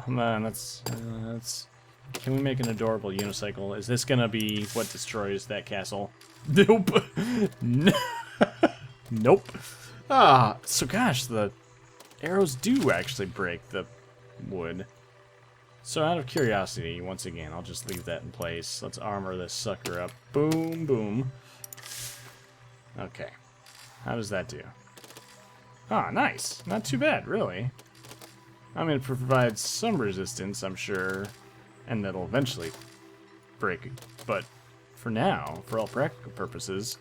Come on, let's. Can we make an adorable unicycle? Is this gonna be what destroys that castle? Nope. No. Nope. Ah, so gosh, the arrows do actually break the wood. So out of curiosity, once again, I'll just leave that in place. Let's armor this sucker up. Boom, boom. Okay. How does that do? Ah, nice. Not too bad, really. I mean, it provides some resistance, I'm sure, and that'll eventually break. But for now, for all practical purposes,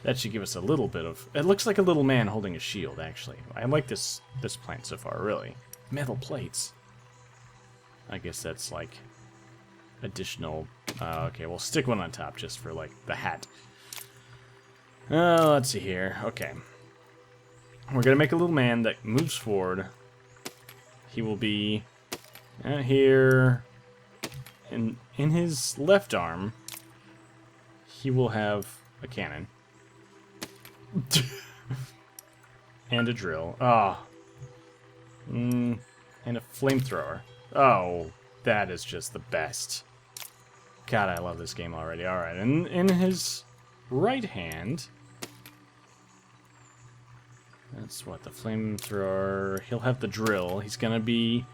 that should give us a little bit of... It looks like a little man holding a shield, actually. I like this plant so far, really. Metal plates. I guess that's like additional... okay, we'll stick one on top just for, like, the hat. Let's see here. Okay. We're going to make a little man that moves forward. He will be here. In his left arm, he will have a cannon. And a drill. Oh. And a flamethrower. Oh, that is just the best. God, I love this game already. Alright, and in his right hand... That's what, the flamethrower... He'll have the drill. He's gonna be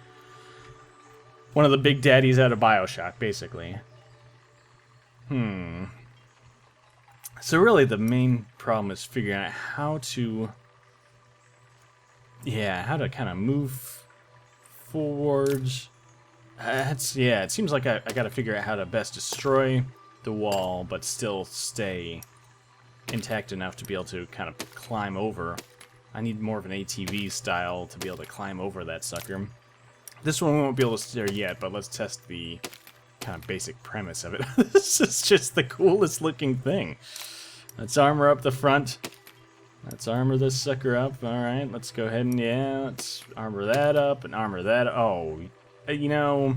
one of the big daddies out of BioShock, basically. So really the main problem is figuring out how to... Yeah, how to kind of move forward. It seems like I gotta figure out how to best destroy the wall, but still stay intact enough to be able to kind of climb over. I need more of an ATV style to be able to climb over that sucker. This one we won't be able to steer yet, but let's test the kind of basic premise of it. This is just the coolest looking thing. Let's armor up the front. Let's armor this sucker up. Alright, let's go ahead and, let's armor that up and armor that. Oh, you know,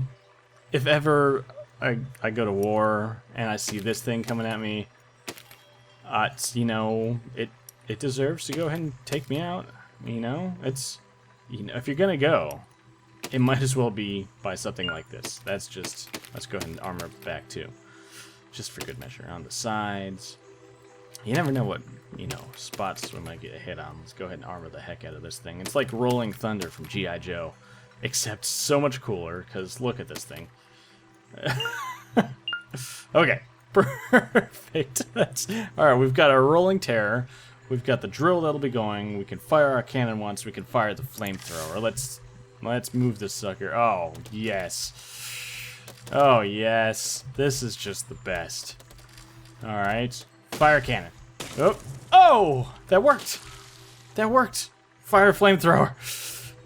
if ever I go to war and I see this thing coming at me, it's, you know, it deserves to go ahead and take me out. You know, it's, you know, if you're gonna go, it might as well be by something like this. That's just, let's go ahead and armor it back too, just for good measure. On the sides, you never know what, you know, spots we might get a hit on. Let's go ahead and armor the heck out of this thing. It's like Rolling Thunder from G.I. Joe, except so much cooler, because look at this thing. Okay, perfect. Alright, we've got our Rolling Terror. We've got the drill that'll be going. We can fire our cannon once. We can fire the flamethrower. Let's move this sucker. Oh, yes. Oh, yes. This is just the best. Alright. Fire cannon. Oh! That worked! That worked! Fire flamethrower.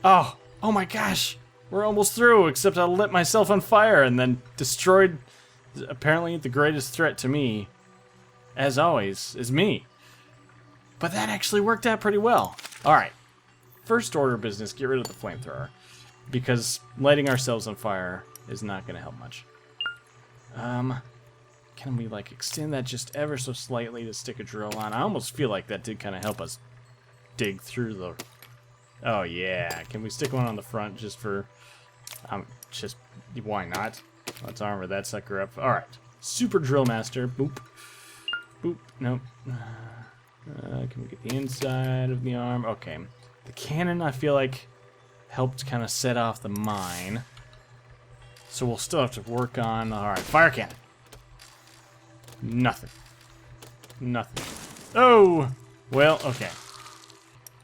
Oh my gosh! We're almost through, except I lit myself on fire and then destroyed, apparently, the greatest threat to me, as always, is me. But that actually worked out pretty well. Alright. First order business, get rid of the flamethrower. Because lighting ourselves on fire is not going to help much. Can we, like, extend that just ever so slightly to stick a drill on? I almost feel like that did kind of help us dig through the... Oh, yeah. Can we stick one on the front just for... just... Why not? Let's armor that sucker up. Alright. Super Drill Master. Boop. Boop. Nope. Can we get the inside of the arm? Okay. The cannon, I feel like, helped kind of set off the mine. So we'll still have to work on... Alright, fire cannon. Nothing. Nothing. Oh! Well, okay.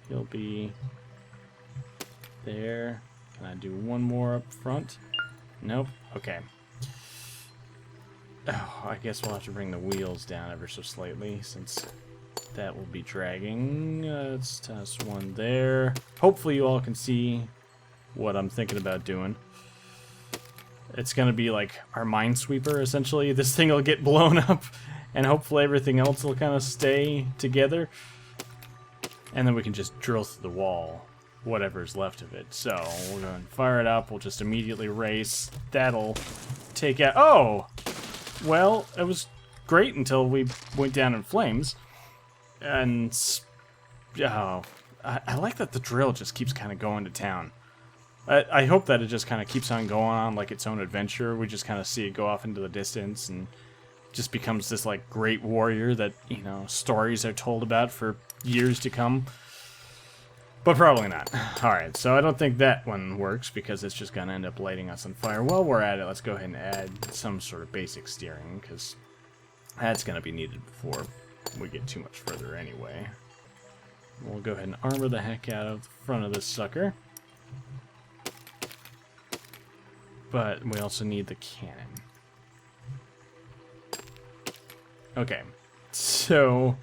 He'll be... there. Can I do one more up front? Nope. Okay. Oh, I guess we'll have to bring the wheels down ever so slightly, since... that will be dragging. Let's toss one there. Hopefully you all can see what I'm thinking about doing. It's going to be like our minesweeper, essentially. This thing will get blown up, and hopefully everything else will kind of stay together. And then we can just drill through the wall, whatever's left of it. So we're going to fire it up. We'll just immediately race. That'll take out... Oh! Well, it was great until we went down in flames. And, oh, I like that the drill just keeps kind of going to town. I hope that it just kind of keeps on going on like its own adventure. We just kind of see it go off into the distance and just becomes this like great warrior that, you know, stories are told about for years to come. But probably not. Alright, so I don't think that one works because it's just going to end up lighting us on fire. While we're at it, let's go ahead and add some sort of basic steering because that's going to be needed before we get too much further anyway. We'll go ahead and armor the heck out of the front of this sucker. But we also need the cannon. Okay, so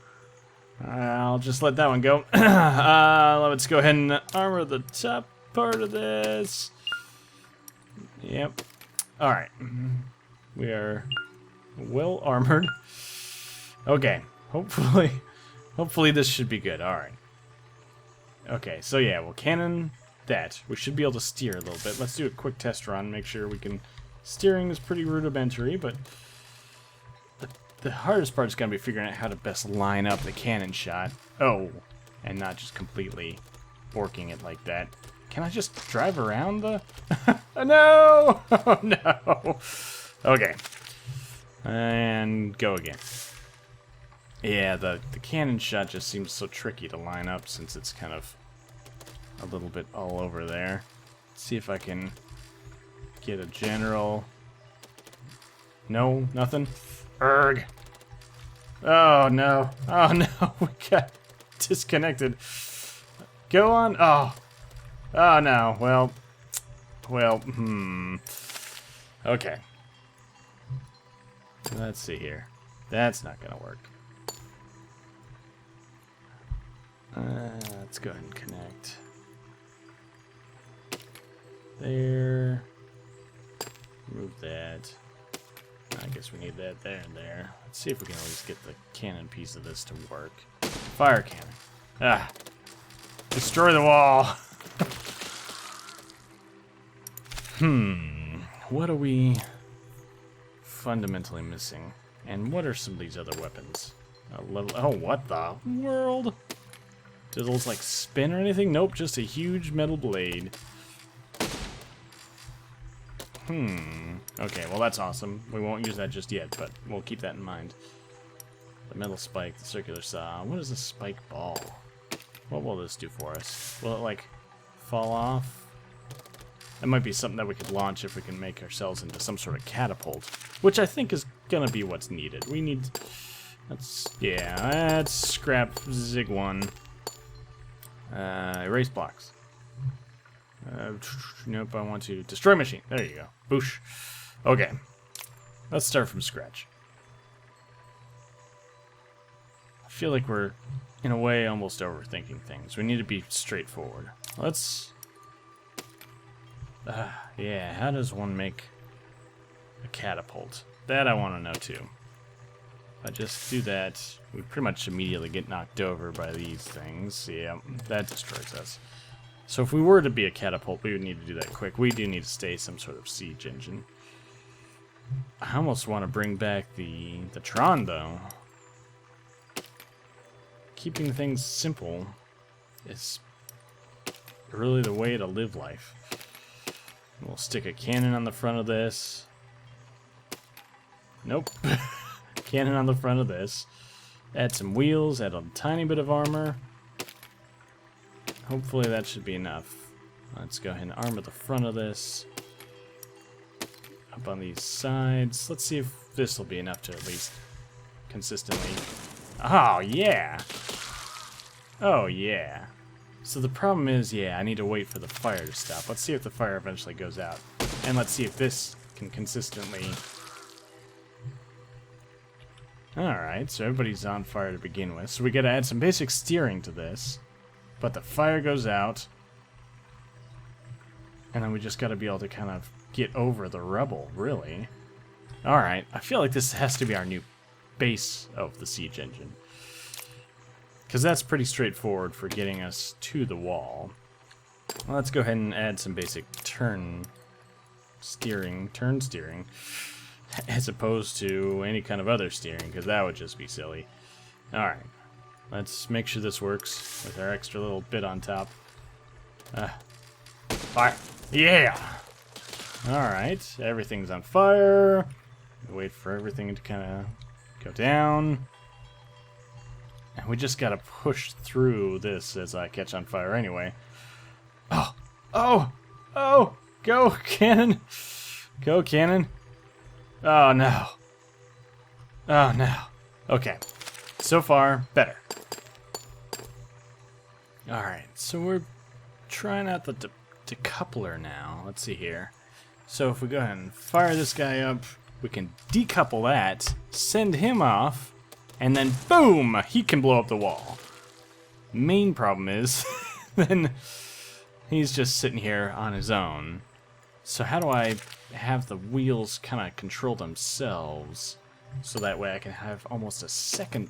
I'll just let that one go. Let's go ahead and armor the top part of this. Yep. Alright. We are well armored. Okay. Hopefully this should be good. Alright. Okay, so yeah, we'll cannon that. We should be able to steer a little bit. Let's do a quick test run, make sure we can... Steering is pretty rudimentary, but... The hardest part is going to be figuring out how to best line up the cannon shot. Oh, and not just completely borking it like that. Can I just drive around the... No! Oh, no! Okay. And go again. Yeah, the cannon shot just seems so tricky to line up since it's kind of a little bit all over there. Let's see if I can get a general... No, nothing? Erg. Oh no. Oh no. We got disconnected. Go on. Oh. Oh no. Well. Okay. Let's see here. That's not gonna work. Let's go ahead and connect. There. Move that. I guess we need that there and there. Let's see if we can at least get the cannon piece of this to work. Fire cannon. Ah. Destroy the wall. What are we fundamentally missing? And what are some of these other weapons? Oh, what the world? Do those like spin or anything? Nope, just a huge metal blade. Okay, well that's awesome. We won't use that just yet, but we'll keep that in mind. The metal spike, the circular saw. What is a spike ball? What will this do for us? Will it, like, fall off? That might be something that we could launch if we can make ourselves into some sort of catapult. Which I think is gonna be what's needed. We need... let's scrap Zig 1. Erase blocks. Nope, I want to destroy machine. There you go. Boosh. Okay. Let's start from scratch. I feel like we're, in a way, almost overthinking things. We need to be straightforward. Let's... yeah, how does one make a catapult? That I want to know, too. If I just do that, we pretty much immediately get knocked over by these things. Yeah, that destroys us. So if we were to be a catapult, we would need to do that quick. We do need to stay some sort of siege engine. I almost want to bring back the Tron, though. Keeping things simple is really the way to live life. We'll stick a cannon on the front of this. Nope. Cannon on the front of this. Add some wheels, add a tiny bit of armor. Hopefully that should be enough. Let's go ahead and armor the front of this. Up on these sides. Let's see if this will be enough to at least consistently... Oh, yeah! Oh, yeah. So the problem is, yeah, I need to wait for the fire to stop. Let's see if the fire eventually goes out. And let's see if this can consistently... Alright, so everybody's on fire to begin with. So we gotta add some basic steering to this. But the fire goes out. And then we just gotta be able to kind of get over the rubble, really. Alright, I feel like this has to be our new base of the siege engine. Because that's pretty straightforward for getting us to the wall. Well, let's go ahead and add some basic turn steering, as opposed to any kind of other steering, because that would just be silly. Alright. Let's make sure this works with our extra little bit on top. Fire! Yeah! Alright, everything's on fire. Wait for everything to kind of go down. And we just gotta push through this as I catch on fire anyway. Oh! Oh! Oh! Go, cannon! Go, cannon! Oh, no. Oh, no. Okay. So far, better. Alright, so we're trying out the decoupler now. Let's see here. So if we go ahead and fire this guy up, we can decouple that, send him off, and then boom! He can blow up the wall. Main problem is, then he's just sitting here on his own. So how do I have the wheels kind of control themselves, so that way I can have almost a second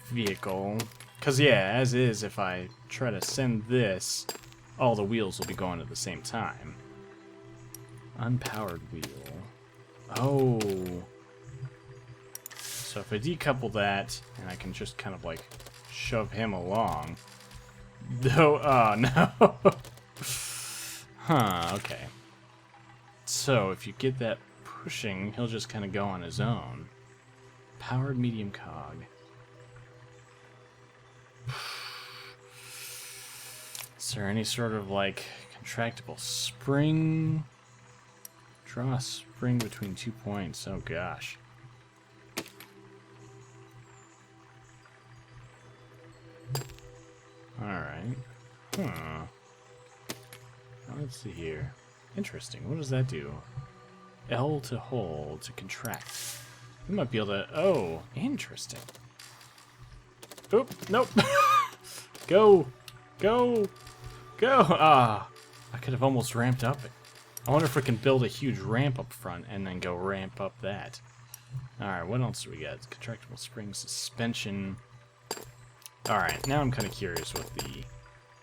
vehicle? Because yeah, as is, if I try to send this, all the wheels will be going at the same time. Unpowered wheel. Oh. So if I decouple that, and I can just kind of like shove him along. No, oh no. Huh, okay. So if you get that pushing, he'll just kind of go on his own. Powered medium cog. Is there any sort of like contractible spring? Draw a spring between 2 points. Oh gosh. Alright. Huh. Now let's see here. Interesting. What does that do? L to hold to contract. We might be able to... Oh, interesting. Oop, nope. Go! Go! Go! Ah! I could have almost ramped up it. I wonder if we can build a huge ramp up front and then go ramp up that. Alright, what else do we got? Contractible spring, suspension. Alright, now I'm kind of curious with the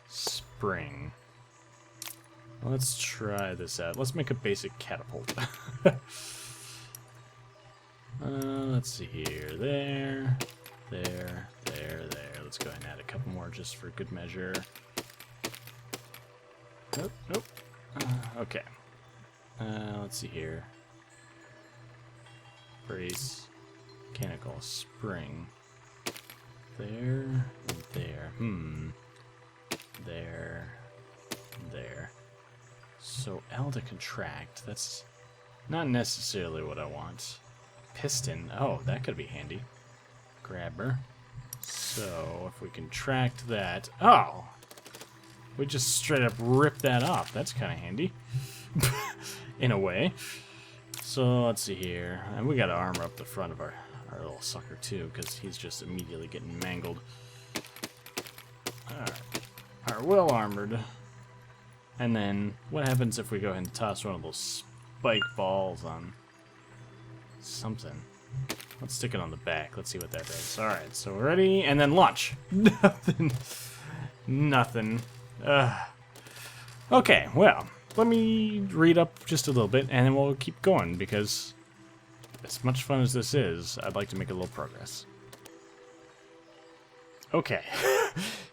spring. Let's try this out. Let's make a basic catapult. Let's see here. There. Let's go ahead and add a couple more just for good measure. Nope, nope. Okay. Let's see here. Brace. Mechanical spring. There. And there. There. So L to contract. That's not necessarily what I want. Piston. Oh, that could be handy. Grabber. So if we contract that. Oh! We just straight up rip that off. That's kind of handy. In a way. So let's see here. And we got to armor up the front of our little sucker too, because he's just immediately getting mangled. Alright. Alright, well armored. And then, what happens if we go ahead and toss one of those spike balls on something? Let's stick it on the back. Let's see what that does. Alright, so we're ready, and then launch. Nothing. Okay, well, let me read up just a little bit, and then we'll keep going, because as much fun as this is, I'd like to make a little progress. Okay.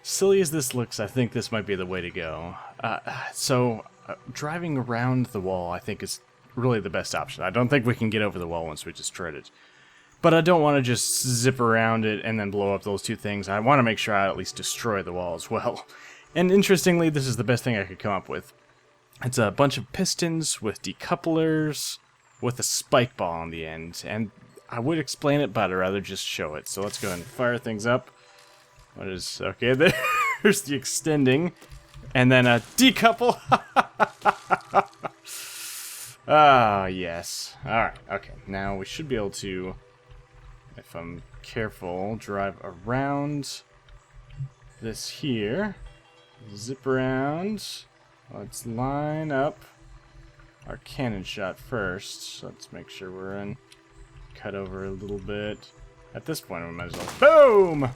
Silly as this looks, I think this might be the way to go. Driving around the wall, I think, is really the best option. I don't think we can get over the wall once we destroy it. But I don't want to just zip around it and then blow up those two things. I want to make sure I at least destroy the wall as well. And interestingly, this is the best thing I could come up with. It's a bunch of pistons with decouplers with a spike ball on the end. And I would explain it, but I'd rather just show it. So let's go ahead and fire things up. What is... Okay, there's the extending. And then a decouple. Ah, yes. Alright, okay. Now we should be able to, if I'm careful, drive around this here. Zip around. Let's line up our cannon shot first. Let's make sure we're in. Cut over a little bit. At this point, we might as well... Boom!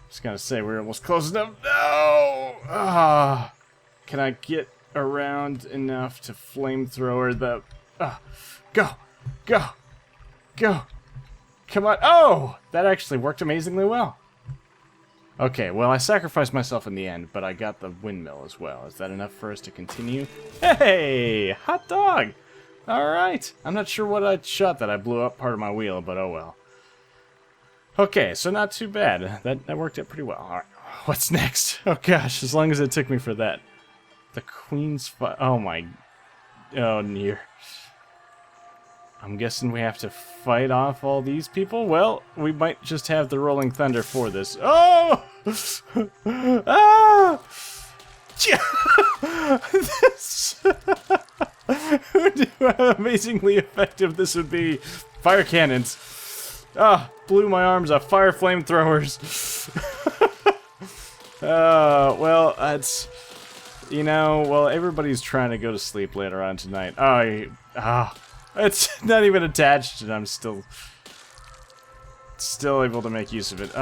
Just gotta say, we're almost close enough. No! Ah! Can I get around enough to flamethrower the... Go! Go! Go! Come on! Oh! That actually worked amazingly well. Okay, well, I sacrificed myself in the end, but I got the windmill as well. Is that enough for us to continue? Hey! Hot dog! Alright. I'm not sure what I shot that I blew up part of my wheel, but oh well. Okay, so not too bad. That worked out pretty well. Alright, what's next? Oh gosh, as long as it took me for that. The Queen's fight. Oh my... Oh, near. I'm guessing we have to fight off all these people? Well, we might just have the Rolling Thunder for this. Oh! Ah! This... Who knew how amazingly effective this would be? Fire cannons. Ah, blew my arms off. Fire flamethrowers. Well, that's... You know, well, everybody's trying to go to sleep later on tonight. It's not even attached, and I'm still able to make use of it.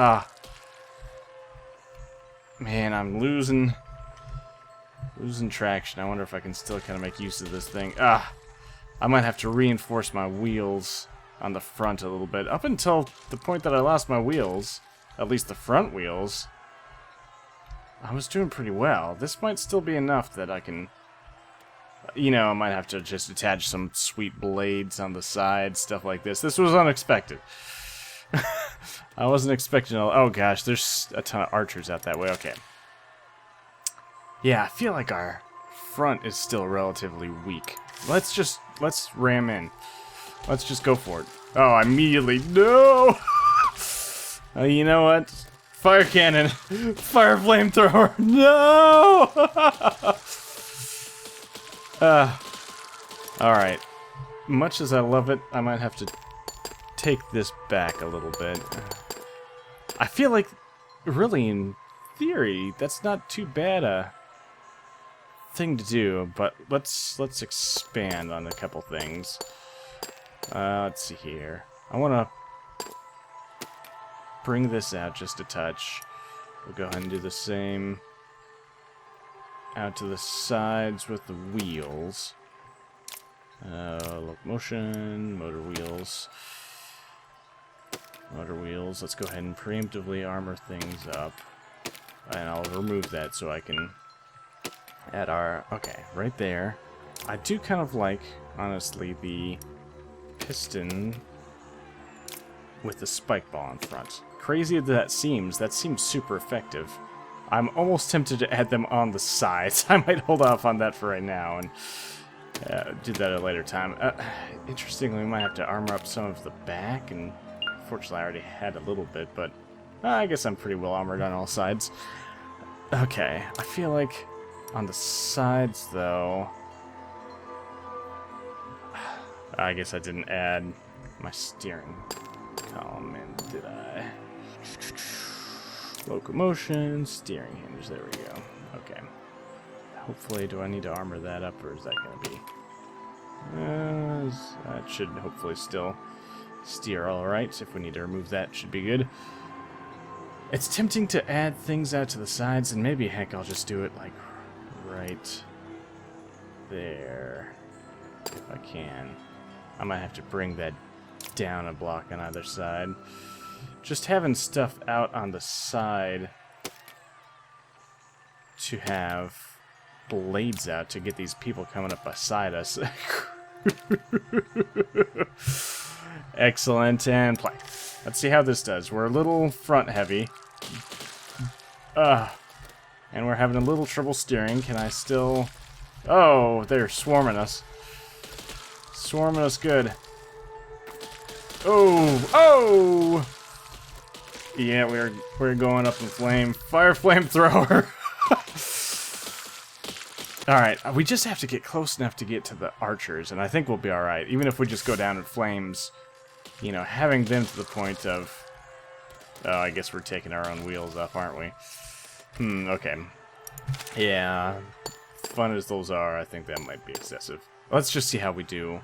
Man, I'm losing traction. I wonder if I can still kind of make use of this thing. I might have to reinforce my wheels on the front a little bit. Up until the point that I lost my wheels, at least the front wheels, I was doing pretty well. This might still be enough that I can... You know, I might have to just attach some sweet blades on the side, stuff like this. This was unexpected. I wasn't expecting... Oh gosh, there's a ton of archers out that way. Okay. Yeah, I feel like our front is still relatively weak. Let's ram in. Let's just go for it. Oh, immediately. No! You know what? Fire cannon. Fire flamethrower. No! Alright. Much as I love it, I might have to take this back a little bit. I feel like, really, in theory, that's not too bad a thing to do, but let's expand on a couple things. Let's see here. I want to bring this out just a touch. We'll go ahead and do the same out to the sides with the wheels. Locomotion, motor wheels. Motor wheels. Let's go ahead and preemptively armor things up. And I'll remove that so I can add our... Okay, right there. I do kind of like, honestly, the piston with the spike ball in front. Crazy as that seems super effective. I'm almost tempted to add them on the sides. I might hold off on that for right now and do that at a later time. Interestingly, we might have to armor up some of the back, and fortunately I already had a little bit, but I guess I'm pretty well armored on all sides. Okay, I feel like on the sides, though... I guess I didn't add my steering column in, did I? Locomotion, steering hinge, there we go. Okay. Hopefully, do I need to armor that up, or is that going to be... that should hopefully still steer alright. If we need to remove that, it should be good. It's tempting to add things out to the sides, and maybe, heck, I'll just do it, like, right there, if I can. I might have to bring that down a block on either side. Just having stuff out on the side to have blades out to get these people coming up beside us. Excellent, and play. Let's see how this does. We're a little front heavy. And we're having a little trouble steering. Can I still... Oh, they're swarming us. Swarming us good. Oh! Yeah, we're going up in flame. Fire flamethrower. Alright, we just have to get close enough to get to the archers, and I think we'll be alright. Even if we just go down in flames, you know, having them to the point of... Oh, I guess we're taking our own wheels off, aren't we? Okay. Yeah, fun as those are, I think that might be excessive. Let's just see how we do.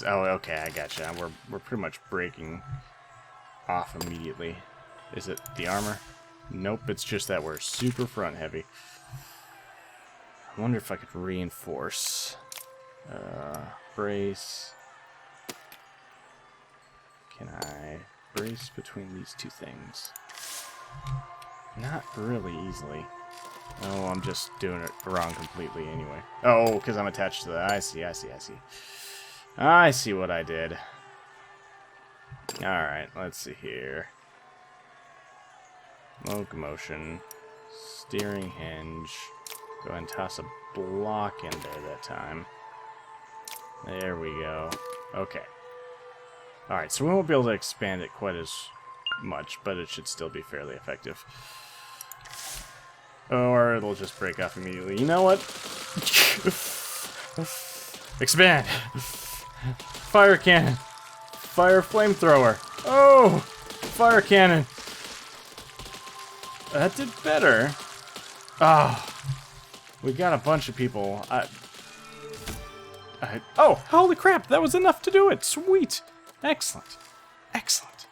Oh, okay, I gotcha. We're pretty much breaking off immediately. Is it the armor? Nope, it's just that we're super front heavy. I wonder if I could reinforce. Brace. Can I brace between these two things? Not really easily. Oh, I'm just doing it wrong completely anyway. Oh, because I'm attached to that. I see. I see what I did. Alright, let's see here. Locomotion. Steering hinge. Go ahead and toss a block in there that time. There we go. Okay. Alright, so we won't be able to expand it quite as much, but it should still be fairly effective. Or it'll just break off immediately. You know what? Expand! Fire cannon! Fire flamethrower! Oh! Fire cannon! That did better. Ah! We got a bunch of people. Oh! Holy crap! That was enough to do it! Sweet! Excellent. Excellent.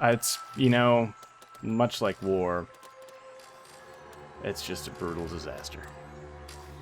It's, you know, much like war, it's just a brutal disaster.